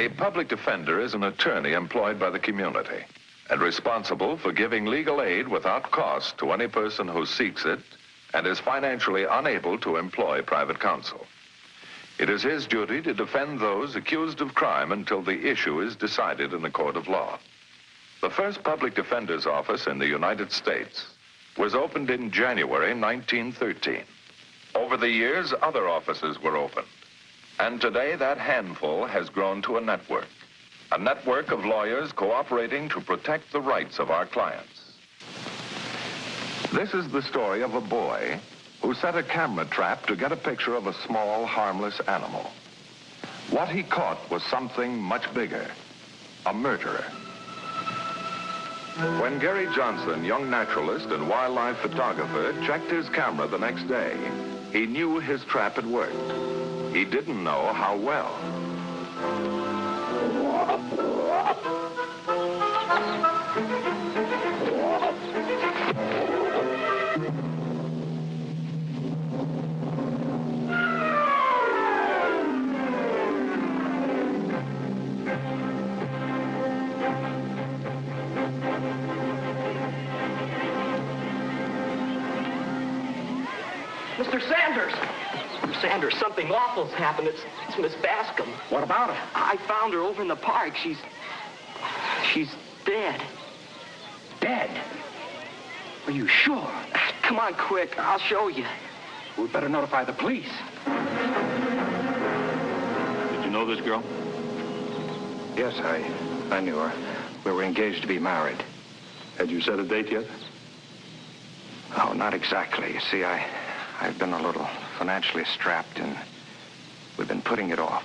A public defender is an attorney employed by the community and responsible for giving legal aid without cost to any person who seeks it and is financially unable to employ private counsel. It is his duty to defend those accused of crime until the issue is decided in a court of law. The first public defender's office in the United States was opened in January 1913. Over the years, other offices were opened. And today, that handful has grown to a network of lawyers cooperating to protect the rights of our clients. This is the story of a boy who set a camera trap to get a picture of a small, harmless animal. What he caught was something much bigger, a murderer. When Gary Johnson, young naturalist and wildlife photographer, checked his camera the next day, he knew his trap had worked. He didn't know how well. Mr. Sanders! Mr. Sanders, something awful's happened. It's Miss Bascom. What about her? I found her over in the park. She's dead. Dead? Are you sure? Come on, quick. I'll show you. We'd better notify the police. Did you know this girl? Yes, I knew her. We were engaged to be married. Had you set a date yet? Oh, not exactly. You see, I've been a little financially strapped, and we've been putting it off.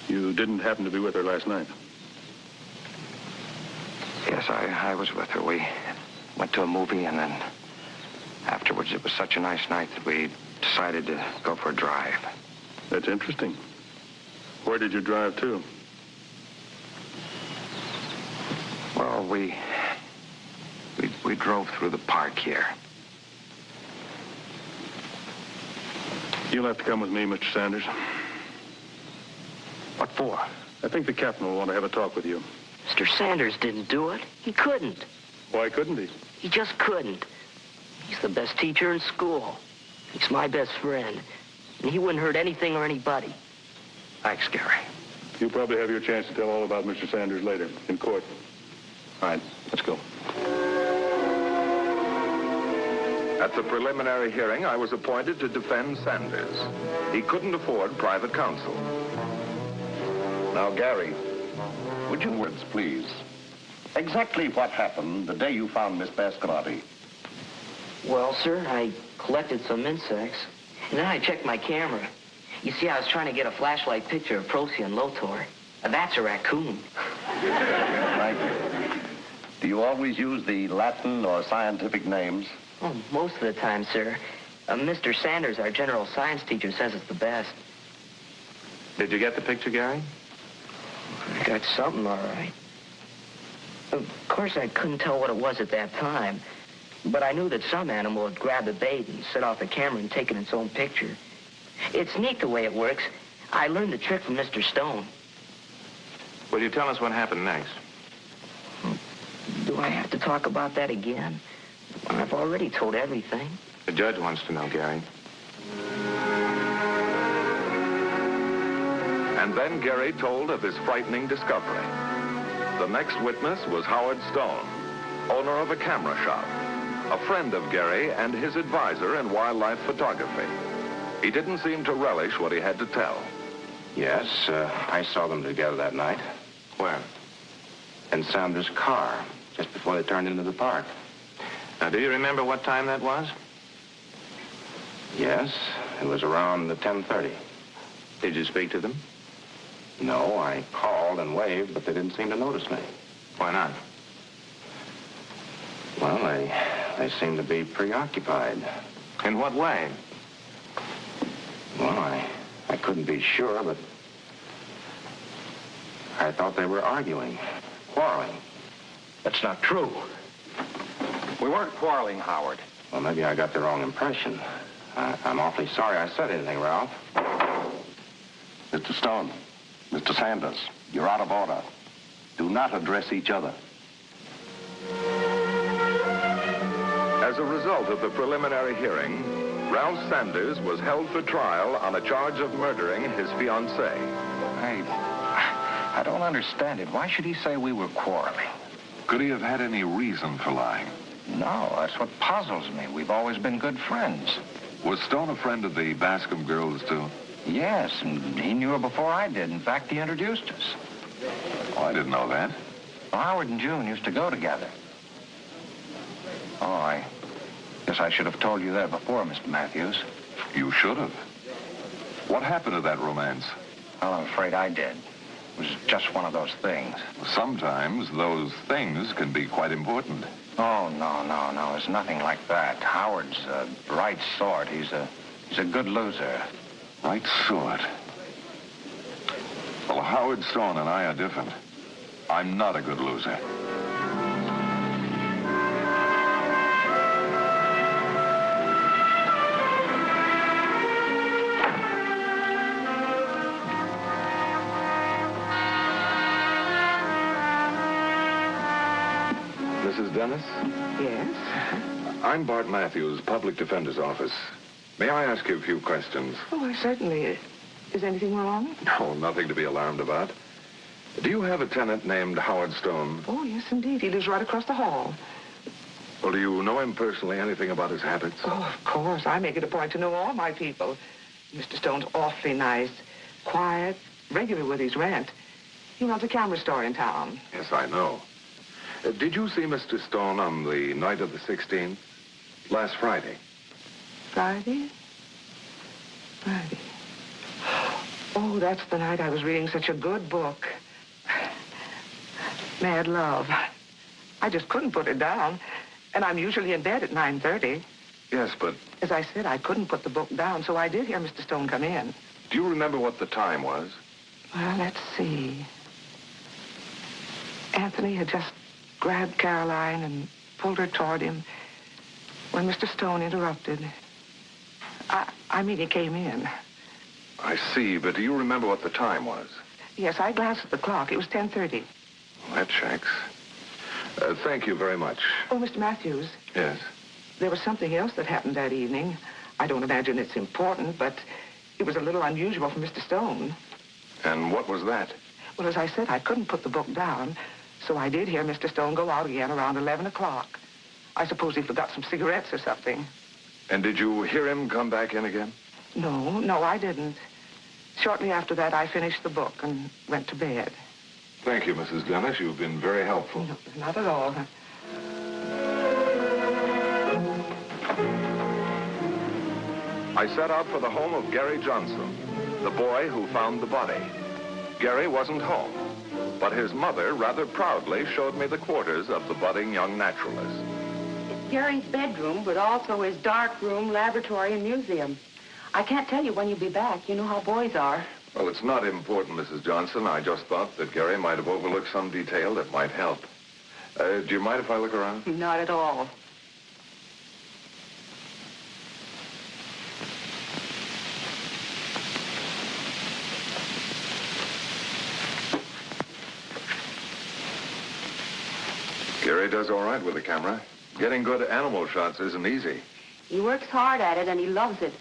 You didn't happen to be with her last night? Yes, I was with her. We went to a movie, and then afterwards it was such a nice night that we decided to go for a drive. That's interesting. Where did you drive to? Well, we drove through the park here. You'll have to come with me, Mr. Sanders. What for? I think the captain will want to have a talk with you. Mr. Sanders didn't do it. He couldn't. Why couldn't he? He just couldn't. He's the best teacher in school. He's my best friend. And he wouldn't hurt anything or anybody. Thanks, Gary. You'll probably have your chance to tell all about Mr. Sanders later, in court. All right, let's go. At the preliminary hearing, I was appointed to defend Sanders. He couldn't afford private counsel. Now, Gary, would you words, please? Exactly what happened the day you found Miss Bascom? Well, sir, I collected some insects, and then I checked my camera. You see, I was trying to get a flashlight picture of Procyon lotor. That's a raccoon. Thank you. Do you always use the Latin or scientific names? Oh, most of the time, sir. Mr. Sanders, our general science teacher, says it's the best. Did you get the picture, Gary? I got something, all right. Of course, I couldn't tell what it was at that time, but I knew that some animal had grabbed the bait and set off the camera and taken its own picture. It's neat the way it works. I learned the trick from Mr. Stone. Will you tell us what happened next? Do I have to talk about that again? I've already told everything. The judge wants to know, Gary. And then Gary told of his frightening discovery. The next witness was Howard Stone, owner of a camera shop, a friend of Gary and his advisor in wildlife photography. He didn't seem to relish what he had to tell. Yes, I saw them together that night. Where? In Sanders' car, just before they turned into the park. Now, do you remember what time that was? Yes, it was around 10:30. Did you speak to them? No, I called and waved, but they didn't seem to notice me. Why not? Well, they seemed to be preoccupied. In what way? Well, I couldn't be sure, but I thought they were arguing, quarreling. That's not true. We weren't quarreling, Howard. Well, maybe I got the wrong impression. I'm awfully sorry I said anything, Ralph. Mr. Stone, Mr. Sanders, you're out of order. Do not address each other. As a result of the preliminary hearing, Ralph Sanders was held for trial on a charge of murdering his fiancée. I don't understand it. Why should he say we were quarreling? Could he have had any reason for lying? No, that's what puzzles me. We've always been good friends. Was Stone a friend of the Bascom girls, too? Yes, and he knew her before I did. In fact, he introduced us. Oh, I didn't know that. Well, Howard and June used to go together. Oh, I guess I should have told you that before, Mr. Matthews. You should have. What happened to that romance? Well, I'm afraid I did. It was just one of those things. Sometimes those things can be quite important. Oh, no. It's nothing like that. Howard's a right sort. He's a good loser. Right sort. Well, Howard Stone and I are different. I'm not a good loser. Mrs. Dennis? Yes? I'm Bart Matthews, Public Defender's Office. May I ask you a few questions? Oh, certainly. Is anything wrong? No, nothing to be alarmed about. Do you have a tenant named Howard Stone? Oh, yes, indeed. He lives right across the hall. Well, do you know him personally? Anything about his habits? Oh, of course. I make it a point to know all my people. Mr. Stone's awfully nice, quiet, regular with his rent. He runs a camera store in town. Yes, I know. Did you see Mr. Stone on the night of the 16th? Last Friday? Friday? Oh, that's the night I was reading such a good book. Mad Love. I just couldn't put it down. And I'm usually in bed at 9:30. Yes, but... As I said, I couldn't put the book down, so I did hear Mr. Stone come in. Do you remember what the time was? Well, let's see. Anthony had just grabbed Caroline and pulled her toward him when Mr. Stone interrupted. I mean, he came in. I see, but do you remember what the time was? Yes, I glanced at the clock. It was 10:30. Well, that checks. Thank you very much. Oh, Mr. Matthews. Yes? There was something else that happened that evening. I don't imagine it's important, but it was a little unusual for Mr. Stone. And what was that? Well, as I said, I couldn't put the book down, so I did hear Mr. Stone go out again around 11 o'clock. I suppose he forgot some cigarettes or something. And did you hear him come back in again? No, I didn't. Shortly after that, I finished the book and went to bed. Thank you, Mrs. Dennis. You've been very helpful. No, not at all. I set out for the home of Gary Johnson, the boy who found the body. Gary wasn't home, but his mother rather proudly showed me the quarters of the budding young naturalist. It's Gary's bedroom, but also his dark room, laboratory, and museum. I can't tell you when you'll be back. You know how boys are. Well, it's not important, Mrs. Johnson. I just thought that Gary might have overlooked some detail that might help. Do you mind if I look around? Not at all. Gary does all right with the camera. Getting good animal shots isn't easy. He works hard at it, and he loves it.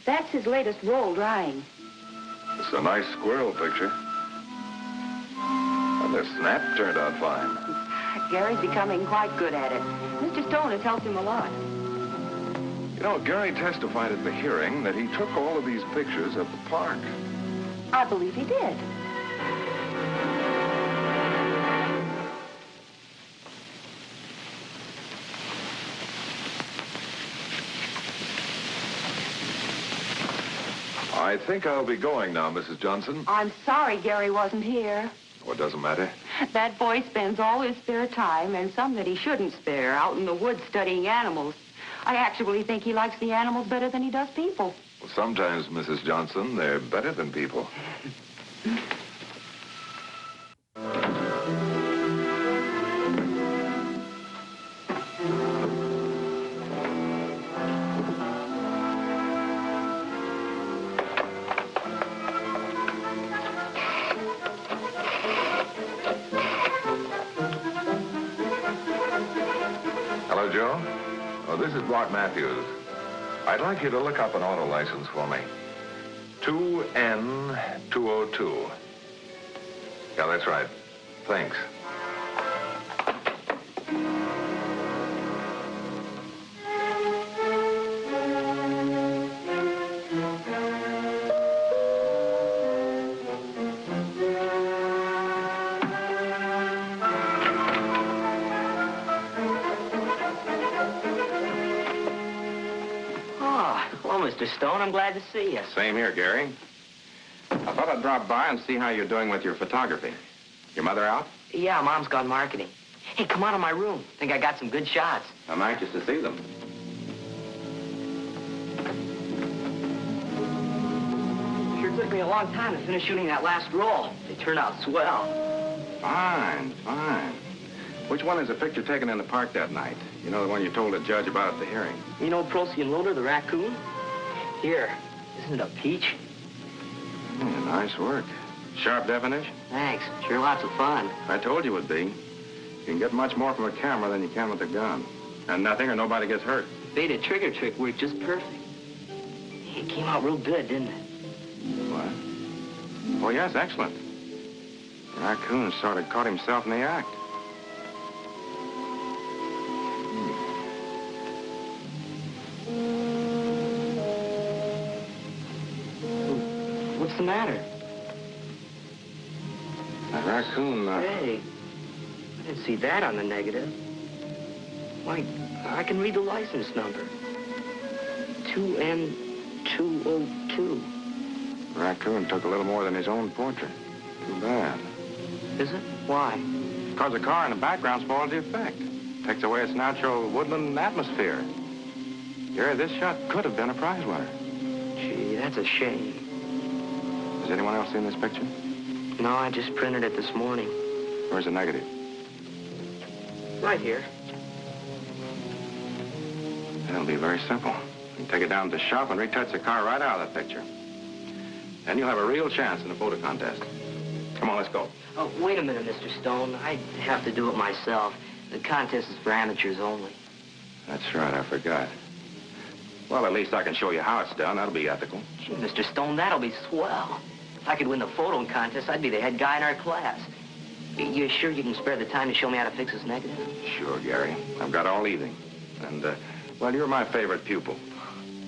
That's his latest roll drying. It's a nice squirrel picture. And the snap turned out fine. Gary's becoming quite good at it. Mr. Stone has helped him a lot. You know, Gary testified at the hearing that he took all of these pictures at the park. I believe he did. I think I'll be going now, Mrs. Johnson. I'm sorry Gary wasn't here. Oh, it doesn't matter. That boy spends all his spare time, and some that he shouldn't spare, out in the woods studying animals. I actually think he likes the animals better than he does people. Well, sometimes, Mrs. Johnson, they're better than people. Hello, Joe. Oh, this is Bart Matthews. I'd like you to look up an auto license for me. 2N202. Yeah, that's right. Thanks. Mr. Stone, I'm glad to see you. Same here, Gary. I thought I'd drop by and see how you're doing with your photography. Your mother out? Yeah, Mom's gone marketing. Hey, come on to my room. Think I got some good shots. I'm anxious to see them. Sure took me a long time to finish shooting that last roll. They turned out swell. Fine, fine. Which one is the picture taken in the park that night? You know, the one you told the judge about at the hearing. You know Procyon Loader, the raccoon? Here, isn't it a peach? Nice work. Sharp definition? Thanks. Sure lots of fun. I told you it would be. You can get much more from a camera than you can with a gun. And nothing or nobody gets hurt. The beta trigger trick worked just perfect. It came out real good, didn't it? What? Oh, yes, excellent. The raccoon sort of caught himself in the act. What's the matter? That raccoon, Hey, I didn't see that on the negative. Why, I can read the license number. 2N202. The raccoon took a little more than his own portrait. Too bad. Is it? Why? Because the car in the background spoils the effect. Takes away its natural woodland atmosphere. Gary, this shot could have been a prize winner. Gee, that's a shame. Has anyone else seen this picture? No, I just printed it this morning. Where's the negative? Right here. It'll be very simple. You can take it down to the shop and retouch the car right out of the picture. Then you'll have a real chance in the photo contest. Come on, let's go. Oh, wait a minute, Mr. Stone. I have to do it myself. The contest is for amateurs only. That's right, I forgot. Well, at least I can show you how it's done. That'll be ethical. Gee, Mr. Stone, that'll be swell. If I could win the photo contest, I'd be the head guy in our class. You sure you can spare the time to show me how to fix this negative? Sure, Gary. I've got all evening. And, well, you're my favorite pupil.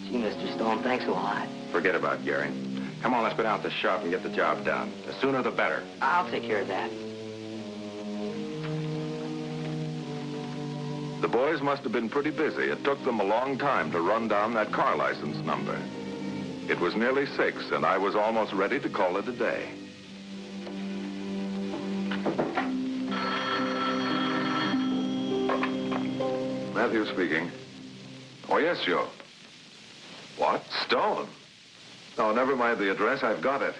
Gee, Mr. Stone, thanks a lot. Forget about Gary. Come on, let's go down to the shop and get the job done. The sooner the better. I'll take care of that. The boys must have been pretty busy. It took them a long time to run down that car license number. It was nearly 6, and I was almost ready to call it a day. Matthews speaking. Oh, yes, Joe. What? Stone? No, never mind the address. I've got it.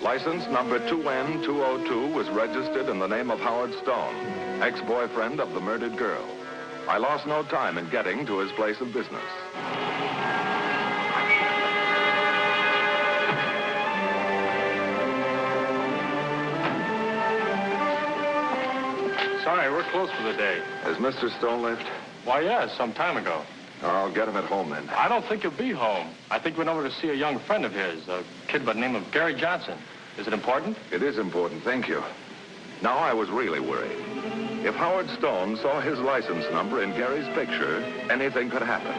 License number 2N202 was registered in the name of Howard Stone, ex-boyfriend of the murdered girl. I lost no time in getting to his place of business. Sorry, we're closed for the day. Has Mr. Stone left? Why, yes, some time ago. I'll get him at home then. I don't think he'll be home. I think we went over to see a young friend of his, a kid by the name of Gary Johnson. Is it important? It is important, thank you. Now I was really worried. If Howard Stone saw his license number in Gary's picture, anything could happen.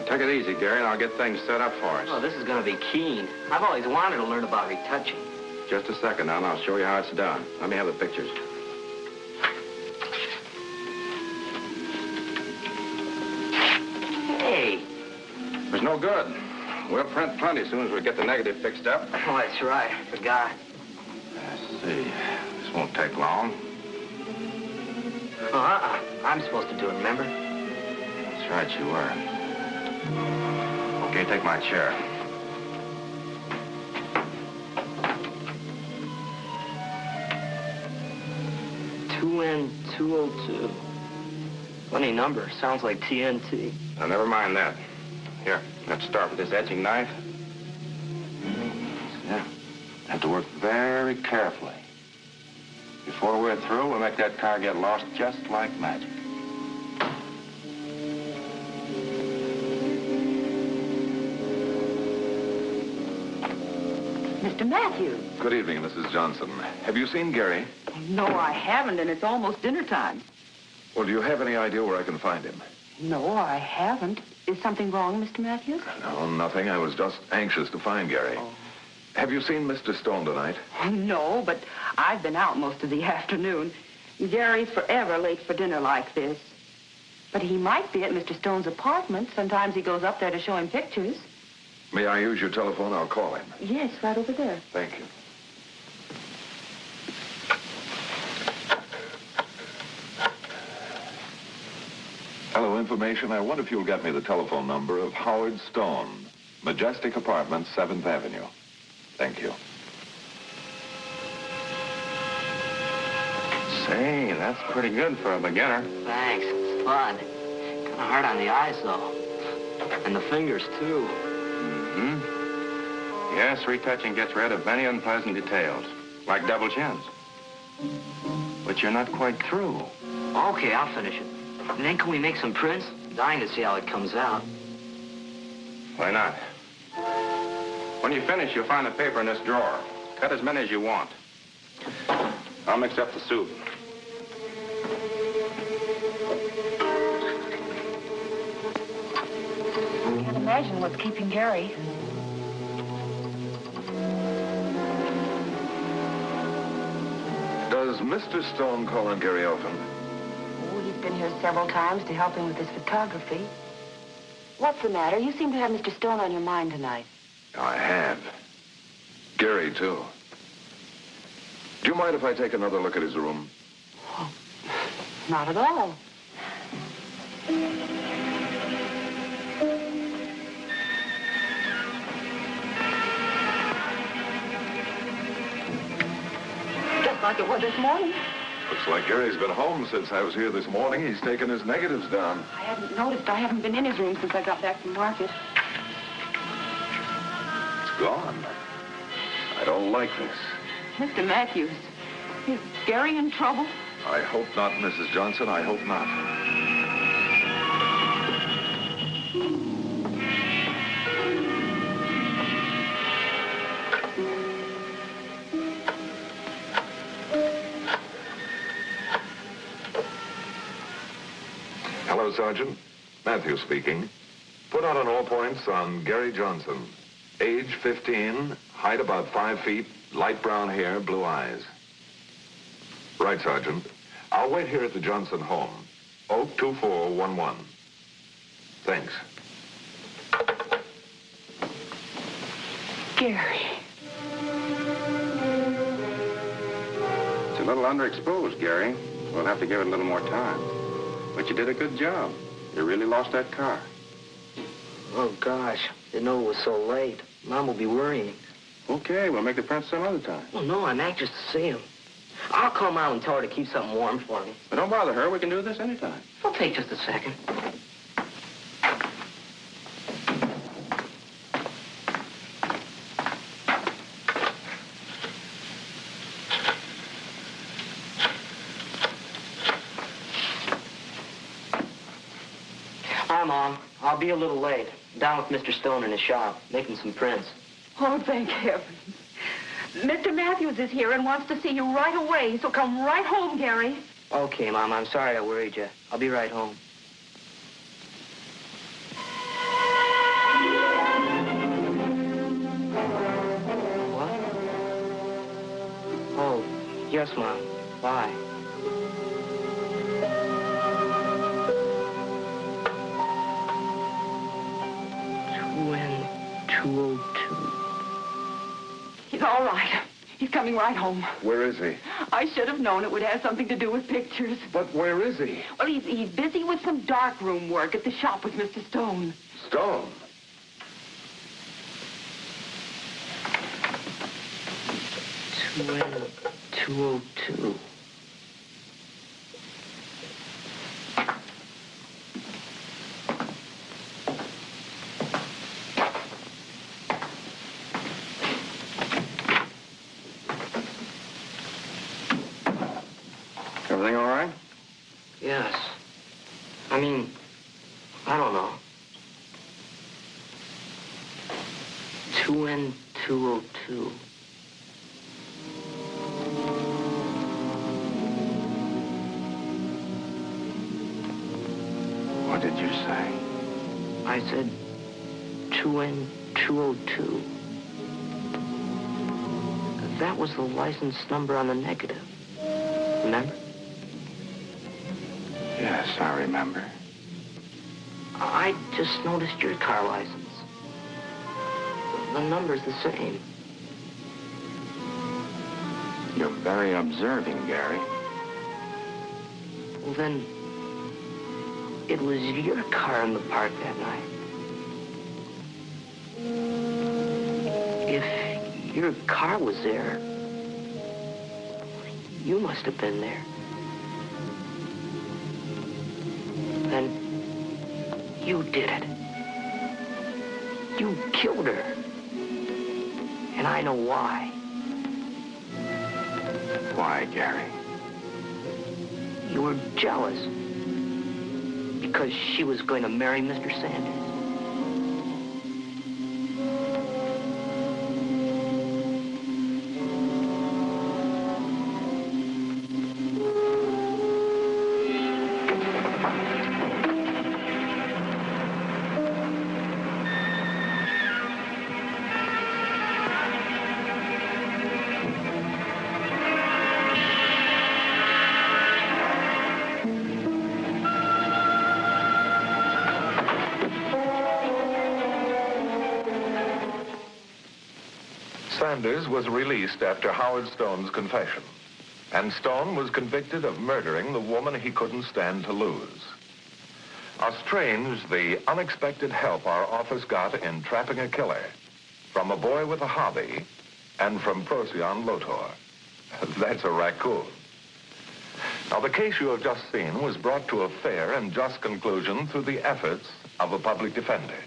Take it easy, Gary, and I'll get things set up for us. Oh, this is going to be keen. I've always wanted to learn about retouching. Just a second now, and I'll show you how it's done. Let me have the pictures. Hey. There's no good. We'll print plenty as soon as we get the negative fixed up. Oh, that's right. I forgot. Let's see. This won't take long. Oh, I'm supposed to do it, remember? That's right, you were. Okay, take my chair. N202. Funny number. Sounds like TNT. Now, never mind that. Here, let's start with this etching knife. Yeah. Have to work very carefully. Before we're through, we'll make that car get lost just like magic. Mr. Matthews. Good evening, Mrs. Johnson. Have you seen Gary? No, I haven't, and it's almost dinner time. Well, do you have any idea where I can find him? No, I haven't. Is something wrong, Mr. Matthews? No, nothing. I was just anxious to find Gary. Oh. Have you seen Mr. Stone tonight? No, but I've been out most of the afternoon. Gary's forever late for dinner like this. But he might be at Mr. Stone's apartment. Sometimes he goes up there to show him pictures. May I use your telephone? I'll call him. Yes, right over there. Thank you. Hello, information. I wonder if you'll get me the telephone number of Howard Stone, Majestic Apartments, 7th Avenue. Thank you. Say, that's pretty good for a beginner. Thanks. It's fun. Kind of hard on the eyes, though. And the fingers, too. Mm-hmm. Yes, retouching gets rid of many unpleasant details, like double chins. But you're not quite through. Okay, I'll finish it. And then can we make some prints? Dying to see how it comes out. Why not? When you finish, you'll find the paper in this drawer. Cut as many as you want. I'll mix up the soup. I can't imagine what's keeping Gary. Does Mr. Stone call on Gary often? Oh, he's been here several times to help him with his photography. What's the matter? You seem to have Mr. Stone on your mind tonight. I have. Gary, too. Do you mind if I take another look at his room? Oh, not at all. Just like it was this morning. Looks like Gary's been home since I was here this morning. He's taken his negatives down. I hadn't noticed. I haven't been in his room since I got back from market. It's gone. I don't like this. Mr. Matthews, is Gary in trouble? I hope not, Mrs. Johnson. I hope not. Hello, Sergeant. Matthews speaking. Put out on all points on Gary Johnson. Age 15, height about 5 feet, light brown hair, blue eyes. Right, Sergeant. I'll wait here at the Johnson home. Oak 2411. Thanks. Gary. It's a little underexposed, Gary. We'll have to give it a little more time. But you did a good job. You really lost that car. Oh, gosh. Didn't know it was so late. Mom will be worrying. Okay, we'll make the prints some other time. Well, no, I'm anxious to see him. I'll call Mom and tell her to keep something warm for me. But don't bother her. We can do this anytime. It'll take just a second. Hi, Mom. I'll be a little late. Down with Mr. Stone in his shop, making some prints. Oh, thank heaven. Mr. Matthews is here and wants to see you right away, so come right home, Gary. Okay, Mom. I'm sorry I worried you. I'll be right home. What? Oh, yes, Mom. Bye. right. He's coming right home. Where is he? I should have known it would have something to do with pictures. But where is he? Well, he's busy with some darkroom work at the shop with Mr. Stone. Stone? N 202. Everything all right? Yes. I mean, I don't know. 2N202. What did you say? I said 2N202. That was the license number on the negative. Remember? Yes, I remember. I just noticed your car license. The number's the same. You're very observing, Gary. Well, then, it was your car in the park that night. If your car was there, you must have been there. Then you did it. You killed her. And I know why. Why, Gary? You were jealous. Because she was going to marry Mr. Sanders. Sanders was released after Howard Stone's confession, and Stone was convicted of murdering the woman he couldn't stand to lose. How strange the unexpected help our office got in trapping a killer from a boy with a hobby and from Procyon Lotor. That's a raccoon. Now, the case you have just seen was brought to a fair and just conclusion through the efforts of a public defender.